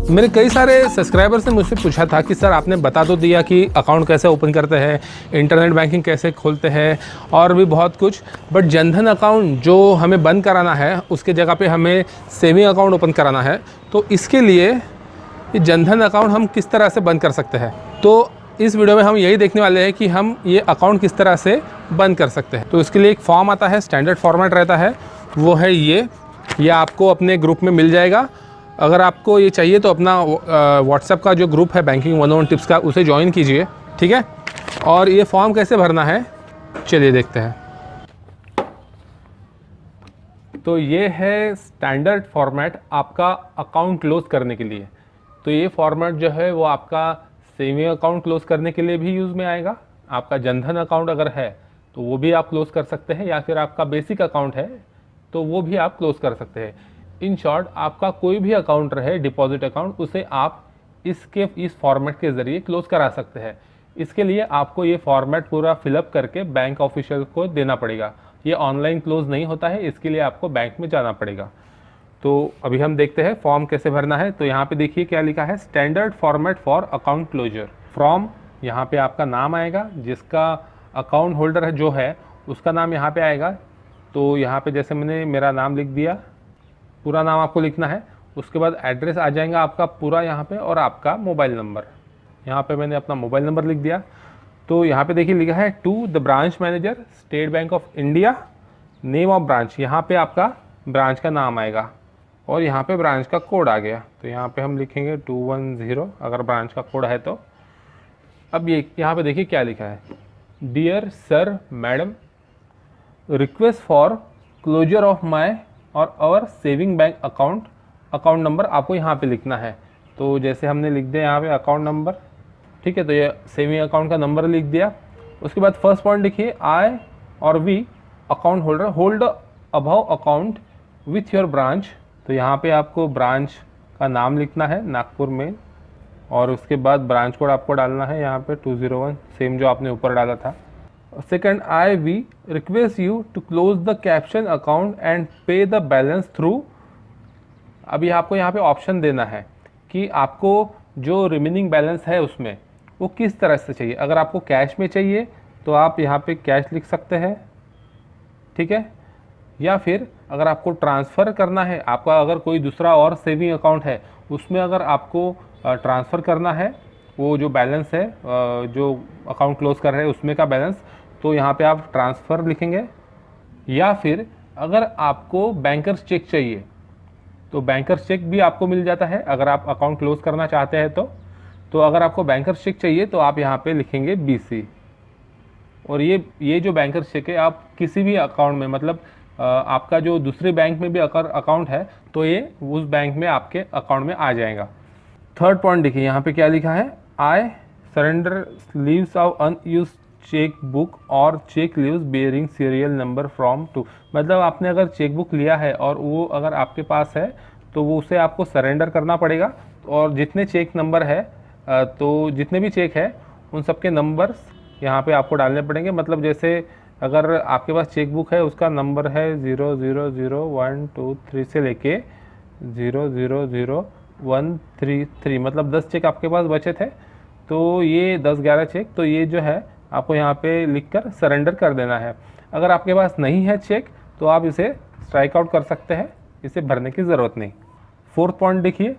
मेरे कई सारे सब्सक्राइबर्स ने मुझसे पूछा था कि सर आपने बता तो दिया कि अकाउंट कैसे ओपन करते हैं, इंटरनेट बैंकिंग कैसे खोलते हैं और भी बहुत कुछ, बट जनधन अकाउंट जो हमें बंद कराना है उसके जगह पे हमें सेविंग अकाउंट ओपन कराना है। तो इसके लिए ये जनधन अकाउंट हम किस तरह से बंद कर सकते हैं, तो इस वीडियो में हम यही देखने वाले हैं कि हम ये अकाउंट किस तरह से बंद कर सकते हैं। तो इसके लिए एक फॉर्म आता है, स्टैंडर्ड फॉर्मेट रहता है, वो है ये आपको अपने ग्रुप में मिल जाएगा। अगर आपको ये चाहिए तो अपना व्हाट्सएप का जो ग्रुप है बैंकिंग 101 टिप्स का, उसे ज्वाइन कीजिए, ठीक है। और ये फॉर्म कैसे भरना है चलिए देखते हैं। तो ये है स्टैंडर्ड फॉर्मेट आपका अकाउंट क्लोज करने के लिए। तो ये फॉर्मेट जो है वो आपका सेविंग अकाउंट क्लोज करने के लिए भी यूज़ में आएगा। आपका जनधन अकाउंट अगर है तो वो भी आप क्लोज कर सकते हैं, या फिर आपका बेसिक अकाउंट है तो वो भी आप क्लोज कर सकते हैं। इन शॉर्ट, आपका कोई भी अकाउंट रहे, डिपॉजिट अकाउंट, उसे आप इस फॉर्मेट के ज़रिए क्लोज करा सकते हैं। इसके लिए आपको ये फॉर्मेट पूरा फिलअप करके बैंक ऑफिशियल को देना पड़ेगा। ये ऑनलाइन क्लोज नहीं होता है, इसके लिए आपको बैंक में जाना पड़ेगा। तो अभी हम देखते हैं फॉर्म कैसे भरना है। तो यहाँ पे देखिए क्या लिखा है, standard format for account closure. From, यहाँ पे आपका नाम आएगा, जिसका अकाउंट होल्डर है जो है उसका नाम यहाँ पे आएगा। तो यहाँ पे जैसे मैंने मेरा नाम लिख दिया, पूरा नाम आपको लिखना है। उसके बाद एड्रेस आ जाएगा आपका पूरा यहाँ पे, और आपका मोबाइल नंबर। यहाँ पे मैंने अपना मोबाइल नंबर लिख दिया। तो यहाँ पे देखिए लिखा है to the branch manager, State Bank of India, name of branch, यहाँ पे आपका ब्रांच का नाम आएगा, और यहाँ पे ब्रांच का कोड आ गया। तो यहाँ पे हम लिखेंगे 210 अगर ब्रांच का कोड है तो। अब ये यहाँ पे देखिए क्या लिखा है, dear sir madam, request for closure of my और our saving bank account number आपको यहाँ पे लिखना है। तो जैसे हमने लिख दिया यहाँ पे अकाउंट नंबर, ठीक है। तो ये सेविंग अकाउंट का नंबर लिख दिया। उसके बाद फर्स्ट पॉइंट लिखिए, आई और we account holder hold above account with your branch. तो यहाँ पे आपको ब्रांच का नाम लिखना है, नागपुर में, और उसके बाद ब्रांच कोड आपको डालना है यहाँ पे 201, सेम जो आपने ऊपर डाला था। Second, I we request you to close the caption account and pay the balance through. अभी आपको यहाँ पे ऑप्शन देना है कि आपको जो रिमेनिंग बैलेंस है उसमें वो किस तरह से चाहिए। अगर आपको कैश में चाहिए तो आप यहाँ पे कैश लिख सकते हैं, ठीक है। या फिर अगर आपको ट्रांसफ़र करना है, आपका अगर कोई दूसरा और सेविंग अकाउंट है उसमें अगर आपको ट्रांसफ़र करना है वो जो बैलेंस है, जो अकाउंट क्लोज कर रहे हैं उसमें का बैलेंस, तो यहाँ पे आप ट्रांसफ़र लिखेंगे। या फिर अगर आपको बैंकर्स चेक चाहिए तो बैंकर्स चेक भी आपको मिल जाता है अगर आप अकाउंट क्लोज करना चाहते हैं तो अगर आपको बैंकर्स चेक चाहिए तो आप यहाँ पे लिखेंगे BC। और ये जो बैंकर्स चेक है आप किसी भी अकाउंट में, मतलब आपका जो दूसरे बैंक में भी अगर अकाउंट है तो ये उस बैंक में आपके अकाउंट में आ जाएगा। थर्ड पॉइंट देखिए यहाँ पे क्या लिखा है, I surrender leaves of unused cheque book और cheque leaves bearing serial number from to. मतलब आपने अगर चेक बुक लिया है और वो अगर आपके पास है तो वो उसे आपको सरेंडर करना पड़ेगा। और जितने चेक नंबर है, तो जितने भी चेक है उन सब के नंबर्स यहाँ पे आपको डालने पड़ेंगे। मतलब जैसे अगर आपके पास चेक बुक है उसका नंबर है 000123 से लेके 000133, मतलब 10 चेक आपके पास बचे थे, तो ये 10-11 चेक, तो ये जो है आपको यहाँ पे लिखकर सरेंडर कर देना है। अगर आपके पास नहीं है चेक तो आप इसे स्ट्राइक आउट कर सकते हैं, इसे भरने की ज़रूरत नहीं। फोर्थ पॉइंट देखिए,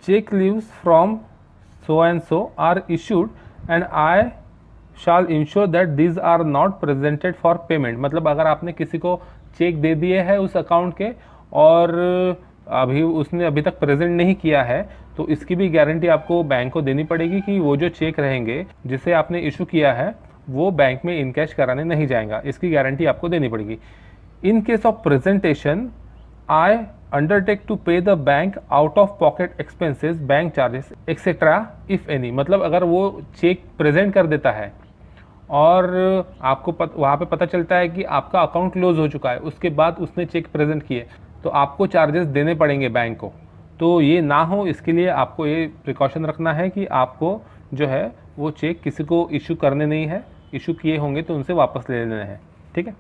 cheque leaves from so and so are issued and I shall ensure that these are not presented for payment. मतलब अगर आपने किसी को चेक दे दिए है उस अकाउंट के और उसने अभी तक प्रेजेंट नहीं किया है तो इसकी भी गारंटी आपको बैंक को देनी पड़ेगी कि वो जो चेक रहेंगे जिसे आपने इशू किया है वो बैंक में इनकैश कराने नहीं जाएगा। इसकी गारंटी आपको देनी पड़ेगी। In case of presentation I undertake to pay the bank out of pocket expenses, bank charges etcetera if any. मतलब अगर वो चेक प्रेजेंट कर देता है और आपको वहाँ पे पता चलता है कि आपका अकाउंट क्लोज हो चुका है, उसके बाद उसने चेक प्रेजेंट किए, तो आपको चार्जेस देने पड़ेंगे बैंक को। तो ये ना हो इसके लिए आपको ये प्रिकॉशन रखना है कि आपको जो है वो चेक किसी को इशू करने नहीं है, इशू किए होंगे तो उनसे वापस ले लेना है, ठीक है।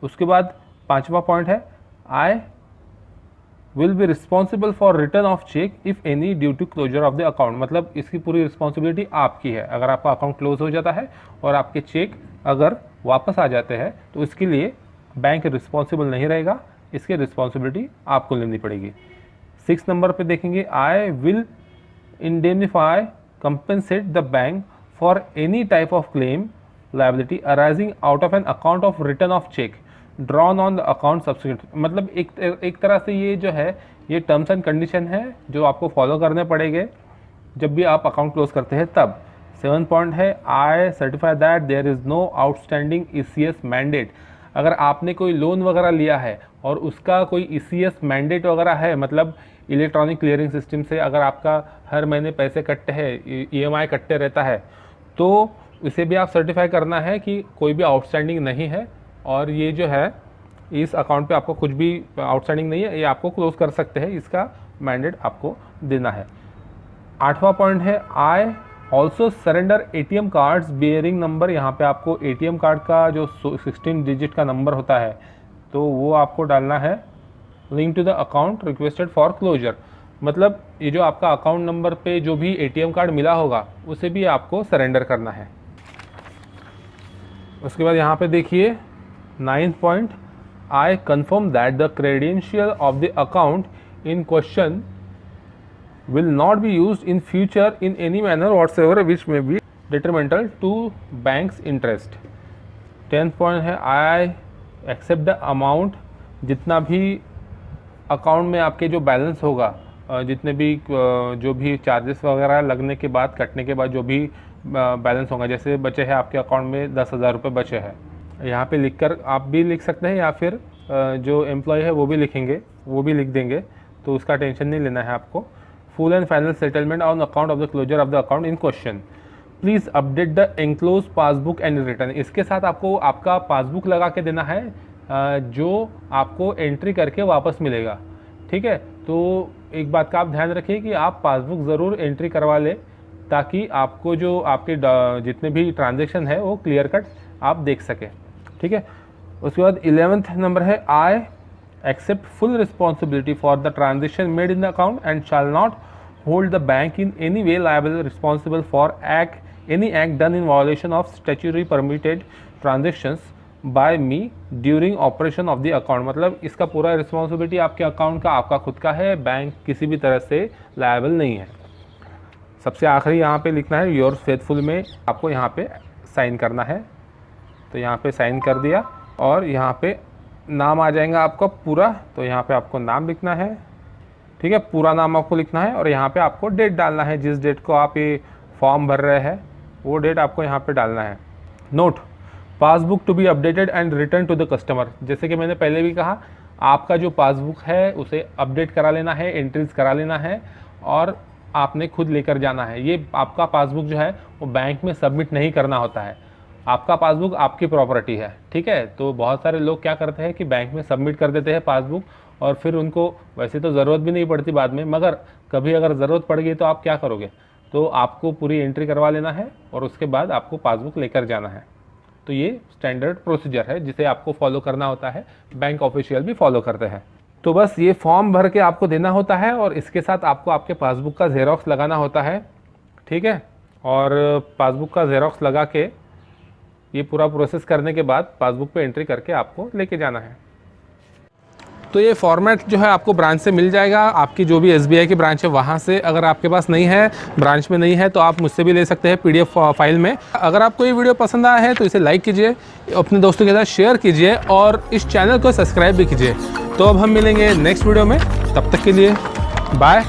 उसके बाद पांचवा पॉइंट है, I will be responsible for return of cheque if any due to closure of the account. मतलब इसकी पूरी रिस्पॉन्सिबिलिटी आपकी है। अगर आपका अकाउंट क्लोज हो जाता है और आपके चेक अगर वापस आ जाते हैं तो इसके लिए बैंक रिस्पॉन्सिबल नहीं रहेगा, इसकी रिस्पॉन्सिबिलिटी आपको लेनी पड़ेगी। 6 नंबर पे देखेंगे, I will इंडेमनिफाई compensate the bank for any type of claim liability arising out of an account of return of check drawn on the account subsequent. मतलब एक तरह से ये जो है ये टर्म्स एंड कंडीशन है जो आपको फॉलो करने पड़ेंगे जब भी आप अकाउंट क्लोज करते हैं तब। 7 पॉइंट है, I certify that there is no outstanding ECS mandate. अगर आपने कोई लोन वगैरह लिया है और उसका कोई ECS मैंडेट वगैरह है, मतलब इलेक्ट्रॉनिक क्लियरिंग सिस्टम से अगर आपका हर महीने पैसे कटते हैं, EMI कटते रहता है, तो इसे भी आप सर्टिफाई करना है कि कोई भी आउटस्टैंडिंग नहीं है और ये जो है इस अकाउंट पे आपको कुछ भी आउटस्टैंडिंग नहीं है, ये आपको क्लोज कर सकते हैं, इसका मैंडेट आपको देना है। 8वां पॉइंट है, I also surrender ATM cards bearing number. यहाँ पे आपको ATM कार्ड का जो 16 डिजिट का नंबर होता है तो वो आपको डालना है। Link to the account requested for closure, मतलब ये जो आपका अकाउंट नंबर पे जो भी ATM कार्ड मिला होगा उसे भी आपको सरेंडर करना है। उसके बाद यहाँ पे देखिए 9th point, I confirm that the credential of the account in question will not be used in future in any manner whatsoever which may be detrimental to bank's interest। 10th point है, I accept the amount, जितना भी account में आपके जो balance होगा, जितने भी जो भी चार्जेस वगैरह लगने के बाद कटने के बाद जो भी बैलेंस होगा, जैसे बचे हैं आपके अकाउंट में 10,000 रुपये बचे हैं, यहाँ पे लिखकर आप भी लिख सकते हैं या फिर जो एम्प्लॉय है वो भी लिखेंगे, वो भी लिख देंगे, तो उसका टेंशन नहीं लेना है आपको। Full and final settlement on account of the closure of the account in question, please update the enclose passbook and return. इसके साथ आपको आपका पासबुक लगा के देना है जो आपको एंट्री करके वापस मिलेगा, ठीक है। तो एक बात का आप ध्यान रखिए कि आप पासबुक ज़रूर एंट्री करवा लें ताकि आपको जो आपके जितने भी ट्रांजेक्शन है वो क्लियर कट आप देख सकें, ठीक है। उसके बाद 11th नंबर है, आई accept full responsibility for the transaction made in the account and shall not hold the bank in any way liable responsible for any act done in violation of statutory permitted transactions by me during operation of the account। मतलब इसका पूरा responsibility आपके account का आपका खुद का है, bank किसी भी तरह से लायबल नहीं है। सबसे आखिरी यहाँ पे लिखना है योर फेथफुल में, आपको यहाँ पे साइन करना है, तो यहाँ पे साइन कर दिया और यहाँ पे नाम आ जाएगा आपका पूरा, तो यहाँ पे आपको नाम लिखना है, ठीक है, पूरा नाम आपको लिखना है और यहाँ पे आपको डेट डालना है, जिस डेट को आप ये फॉर्म भर रहे हैं वो डेट आपको यहाँ पे डालना है। Note, passbook to be updated and return to the customer. जैसे कि मैंने पहले भी कहा, आपका जो पासबुक है उसे अपडेट करा लेना है, एंट्रीज करा लेना है और आपने खुद लेकर जाना है। ये आपका पासबुक जो है वो बैंक में सबमिट नहीं करना होता है, आपका पासबुक आपकी प्रॉपर्टी है, ठीक है। तो बहुत सारे लोग क्या करते हैं कि बैंक में सबमिट कर देते हैं पासबुक और फिर उनको वैसे तो ज़रूरत भी नहीं पड़ती बाद में, मगर कभी अगर ज़रूरत पड़ गई तो आप क्या करोगे, तो आपको पूरी एंट्री करवा लेना है और उसके बाद आपको पासबुक लेकर जाना है। तो ये स्टैंडर्ड प्रोसीजर है जिसे आपको फॉलो करना होता है, बैंक ऑफिशियल भी फॉलो करते हैं। तो बस ये फॉर्म भर के आपको देना होता है और इसके साथ आपको आपके पासबुक का ज़ेरॉक्स लगाना होता है, ठीक है। और पासबुक का ज़ेरॉक्स लगा के ये पूरा प्रोसेस करने के बाद पासबुक पे एंट्री करके आपको लेके जाना है। तो ये फॉर्मेट जो है आपको ब्रांच से मिल जाएगा, आपकी जो भी SBI की ब्रांच है वहाँ से। अगर आपके पास नहीं है, ब्रांच में नहीं है, तो आप मुझसे भी ले सकते हैं PDF फाइल में। अगर आपको ये वीडियो पसंद आया है तो इसे लाइक कीजिए, अपने दोस्तों के साथ शेयर कीजिए और इस चैनल को सब्सक्राइब भी कीजिए। तो अब हम मिलेंगे नेक्स्ट वीडियो में, तब तक के लिए बाय।